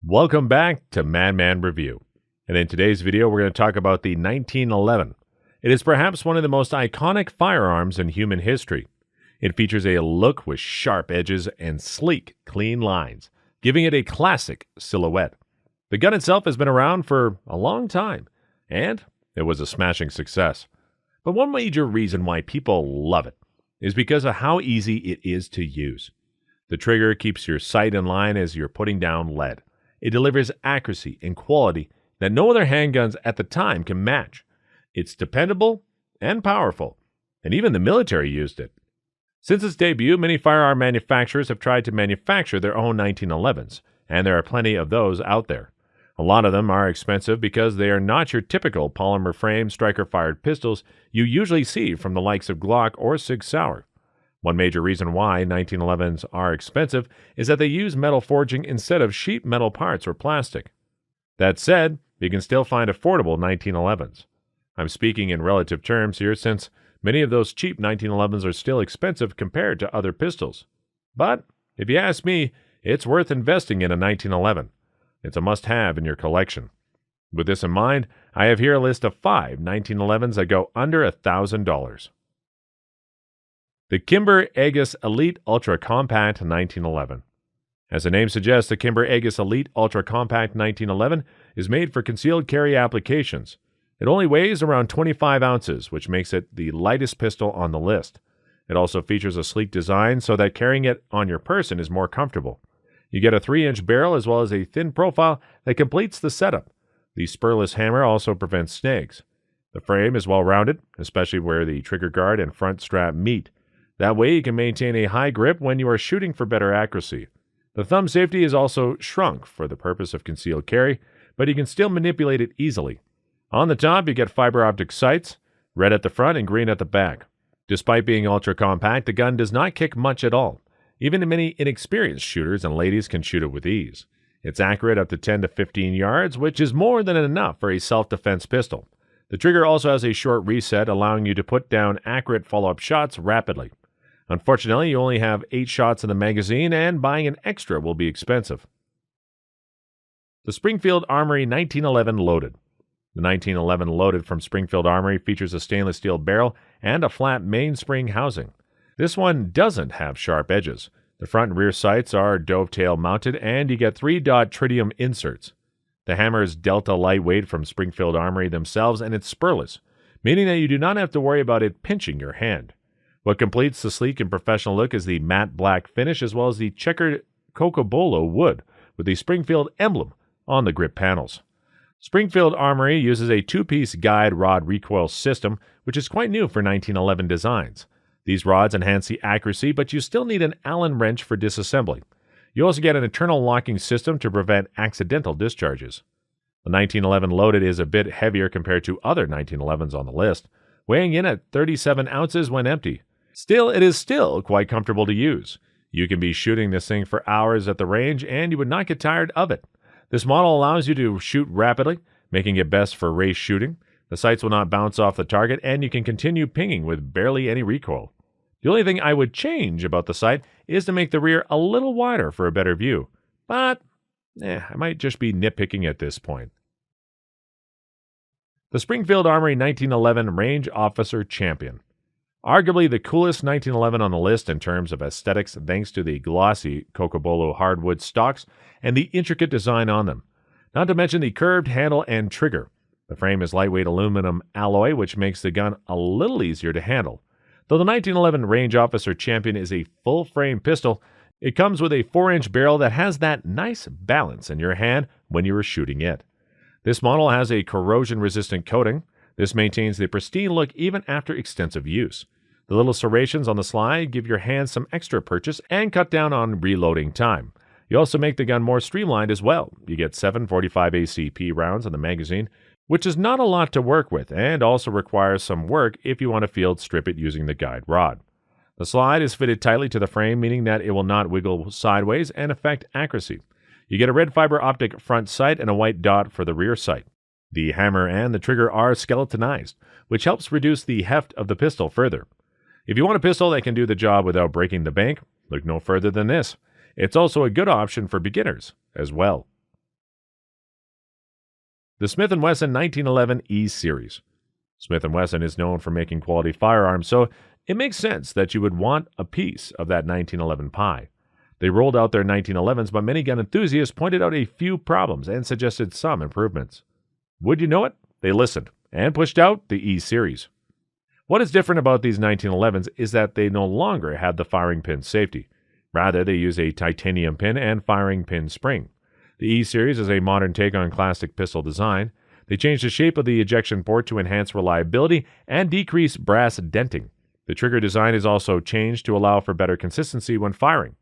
Welcome back to MADMAN Review. And in today's video, we're going to talk about the 1911. It is perhaps one of the most iconic firearms in human history. It features a look with sharp edges and sleek, clean lines, giving it a classic silhouette. The gun itself has been around for a long time, and it was a smashing success. But one major reason why people love it is because of how easy it is to use. The trigger keeps your sight in line as you're putting down lead. It delivers accuracy and quality that no other handguns at the time can match. It's dependable and powerful, and even the military used it. Since its debut, many firearm manufacturers have tried to manufacture their own 1911s, and there are plenty of those out there. A lot of them are expensive because they are not your typical polymer frame striker-fired pistols you usually see from the likes of Glock or Sig Sauer. One major reason why 1911s are expensive is that they use metal forging instead of sheet metal parts or plastic. That said, you can still find affordable 1911s. I'm speaking in relative terms here since many of those cheap 1911s are still expensive compared to other pistols. But if you ask me, it's worth investing in a 1911. It's a must-have in your collection. With this in mind, I have here a list of 5 1911s that go under $1,000. The Kimber Aegis Elite Ultra Compact 1911. As the name suggests, the Kimber Aegis Elite Ultra Compact 1911 is made for concealed carry applications. It only weighs around 25 ounces, which makes it the lightest pistol on the list. It also features a sleek design so that carrying it on your person is more comfortable. You get a 3-inch barrel as well as a thin profile that completes the setup. The spurless hammer also prevents snags. The frame is well rounded, especially where the trigger guard and front strap meet. That way you can maintain a high grip when you are shooting for better accuracy. The thumb safety is also shrunk for the purpose of concealed carry, but you can still manipulate it easily. On the top, you get fiber optic sights, red at the front and green at the back. Despite being ultra compact, the gun does not kick much at all. Even many inexperienced shooters and ladies can shoot it with ease. It's accurate up to 10 to 15 yards, which is more than enough for a self-defense pistol. The trigger also has a short reset, allowing you to put down accurate follow-up shots rapidly. Unfortunately, you only have 8 shots in the magazine, and buying an extra will be expensive. The Springfield Armory 1911 Loaded. The 1911 Loaded from Springfield Armory features a stainless steel barrel and a flat mainspring housing. This one doesn't have sharp edges. The front and rear sights are dovetail mounted, and you get 3-dot tritium inserts. The hammer is Delta lightweight from Springfield Armory themselves, and it's spurless, meaning that you do not have to worry about it pinching your hand. What completes the sleek and professional look is the matte black finish as well as the checkered cocobolo wood with the Springfield emblem on the grip panels. Springfield Armory uses a 2-piece guide rod recoil system, which is quite new for 1911 designs. These rods enhance the accuracy, but you still need an Allen wrench for disassembly. You also get an internal locking system to prevent accidental discharges. The 1911 Loaded is a bit heavier compared to other 1911s on the list, weighing in at 37 ounces when empty. Still, it is still quite comfortable to use. You can be shooting this thing for hours at the range, and you would not get tired of it. This model allows you to shoot rapidly, making it best for race shooting. The sights will not bounce off the target, and you can continue pinging with barely any recoil. The only thing I would change about the sight is to make the rear a little wider for a better view. But, I might just be nitpicking at this point. The Springfield Armory 1911 Range Officer Champion. Arguably the coolest 1911 on the list in terms of aesthetics thanks to the glossy cocobolo hardwood stocks and the intricate design on them. Not to mention the curved handle and trigger. The frame is lightweight aluminum alloy, which makes the gun a little easier to handle. Though the 1911 Range Officer Champion is a full-frame pistol, it comes with a 4-inch barrel that has that nice balance in your hand when you are shooting it. This model has a corrosion-resistant coating. This maintains the pristine look even after extensive use. The little serrations on the slide give your hands some extra purchase and cut down on reloading time. You also make the gun more streamlined as well. You get 7 45 ACP rounds in the magazine, which is not a lot to work with and also requires some work if you want to field strip it using the guide rod. The slide is fitted tightly to the frame, meaning that it will not wiggle sideways and affect accuracy. You get a red fiber optic front sight and a white dot for the rear sight. The hammer and the trigger are skeletonized, which helps reduce the heft of the pistol further. If you want a pistol that can do the job without breaking the bank, look no further than this. It's also a good option for beginners as well. The Smith & Wesson 1911 E-Series. Smith & Wesson is known for making quality firearms, so it makes sense that you would want a piece of that 1911 pie. They rolled out their 1911s, but many gun enthusiasts pointed out a few problems and suggested some improvements. Would you know it? They listened and pushed out the E-Series. What is different about these 1911s is that they no longer have the firing pin safety. Rather, they use a titanium pin and firing pin spring. The E-Series is a modern take on classic pistol design. They changed the shape of the ejection port to enhance reliability and decrease brass denting. The trigger design is also changed to allow for better consistency when firing.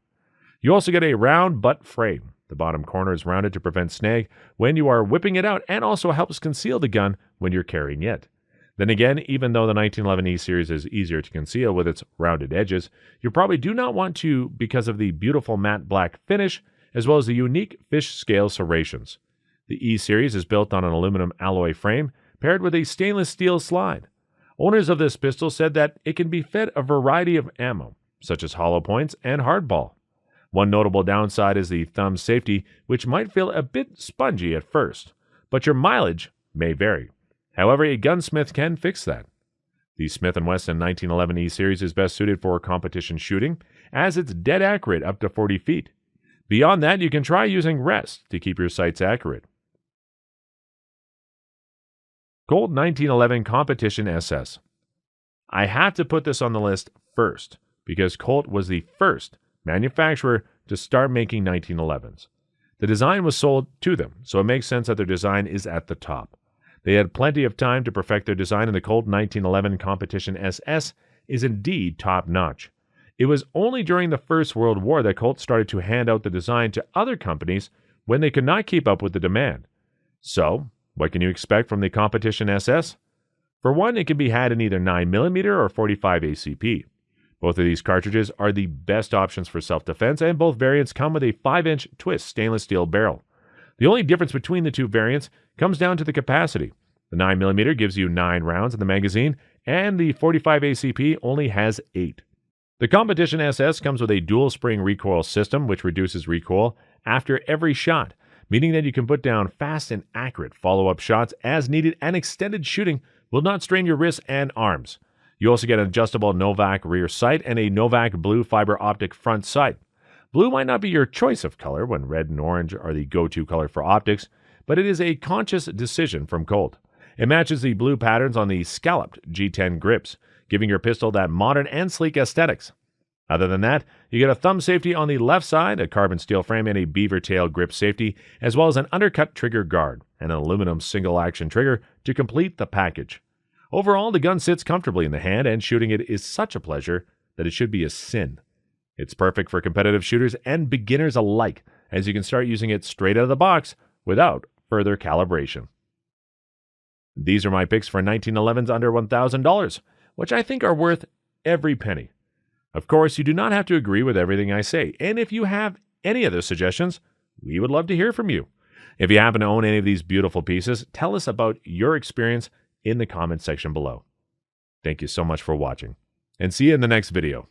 You also get a round butt frame. The bottom corner is rounded to prevent snag when you are whipping it out and also helps conceal the gun when you're carrying it. Then again, even though the 1911 E-Series is easier to conceal with its rounded edges, you probably do not want to because of the beautiful matte black finish as well as the unique fish scale serrations. The E-Series is built on an aluminum alloy frame paired with a stainless steel slide. Owners of this pistol said that it can be fed a variety of ammo, such as hollow points and hardball. One notable downside is the thumb safety, which might feel a bit spongy at first, but your mileage may vary. However, a gunsmith can fix that. The Smith & Wesson 1911 E-Series is best suited for competition shooting, as it's dead accurate up to 40 feet. Beyond that, you can try using rest to keep your sights accurate. Colt 1911 Competition SS. I have to put this on the list first, because Colt was the first manufacturer to start making 1911s. The design was sold to them, so it makes sense that their design is at the top. They had plenty of time to perfect their design, and the Colt 1911 Competition SS is indeed top-notch. It was only during the First World War that Colt started to hand out the design to other companies when they could not keep up with the demand. So, what can you expect from the Competition SS? For one, it can be had in either 9mm or 45 ACP. Both of these cartridges are the best options for self-defense, and both variants come with a 5-inch twist stainless steel barrel. The only difference between the two variants comes down to the capacity. The 9mm gives you 9 rounds in the magazine, and the 45 ACP only has 8. The Competition SS comes with a dual spring recoil system, which reduces recoil after every shot, meaning that you can put down fast and accurate follow-up shots as needed, and extended shooting will not strain your wrists and arms. You also get an adjustable Novak rear sight and a Novak blue fiber optic front sight. Blue might not be your choice of color when red and orange are the go-to color for optics, but it is a conscious decision from Colt. It matches the blue patterns on the scalloped G10 grips, giving your pistol that modern and sleek aesthetics. Other than that, you get a thumb safety on the left side, a carbon steel frame, and a beaver tail grip safety, as well as an undercut trigger guard and an aluminum single-action trigger to complete the package. Overall, the gun sits comfortably in the hand, and shooting it is such a pleasure that it should be a sin. It's perfect for competitive shooters and beginners alike, as you can start using it straight out of the box without further calibration. These are my picks for 1911s under $1,000, which I think are worth every penny. Of course, you do not have to agree with everything I say, and if you have any other suggestions, we would love to hear from you. If you happen to own any of these beautiful pieces, tell us about your experience in the comments section below. Thank you so much for watching, and see you in the next video.